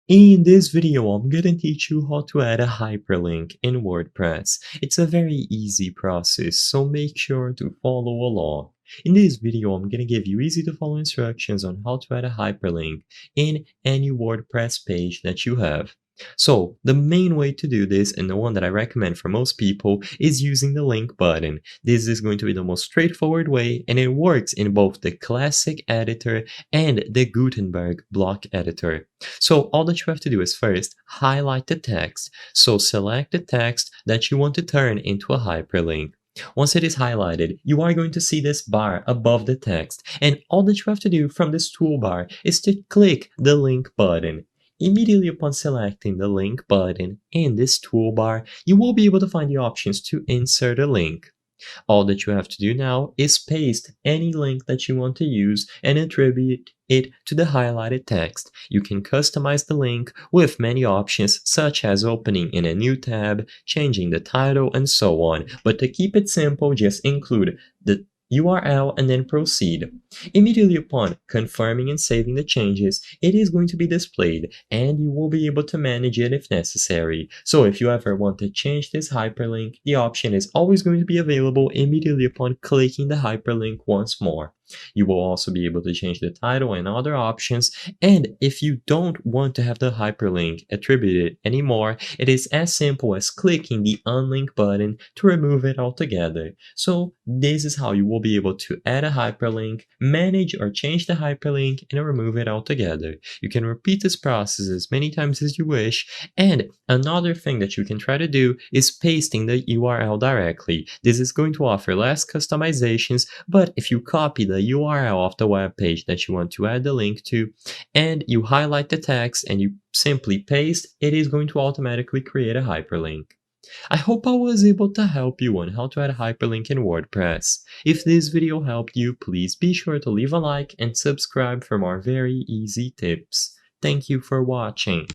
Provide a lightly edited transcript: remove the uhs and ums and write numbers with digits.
In this video, I'm gonna teach you how to add a hyperlink in WordPress. It's a very easy process, so make sure to follow along. In this video, I'm gonna give you easy to follow instructions on how to add a hyperlink in any WordPress page that you have. So the main way to do this, and the one that I recommend for most people, is using the link button. This is going to be the most straightforward way, and it works in both the classic editor and the Gutenberg block editor. So all that you have to do is first highlight the text. So select the text that you want to turn into a hyperlink. Once it is highlighted, you are going to see this bar above the text, and all that you have to do from this toolbar is to click the link button. Immediately upon selecting the link button in this toolbar, you will be able to find the options to insert a link. All that you have to do now is paste any link that you want to use and attribute it to the highlighted text. You can customize the link with many options such as opening in a new tab, changing the title, and so on. But to keep it simple, just include the URL and then proceed. Immediately upon confirming and saving the changes, it is going to be displayed and you will be able to manage it if necessary. So if you ever want to change this hyperlink, the option is always going to be available immediately upon clicking the hyperlink once more. You will also be able to change the title and other options, and if you don't want to have the hyperlink attributed anymore, it is as simple as clicking the unlink button to remove it altogether. So this is how you will be able to add a hyperlink, manage or change the hyperlink, and remove it altogether. You can repeat this process as many times as you wish, and another thing that you can try to do is pasting the URL directly. This is going to offer less customizations, but if you copy the URL of the web page that you want to add the link to, and you highlight the text and you simply paste, it is going to automatically create a hyperlink. I hope I was able to help you on how to add a hyperlink in WordPress. If this video helped you, please be sure to leave a like and subscribe for more very easy tips. Thank you for watching.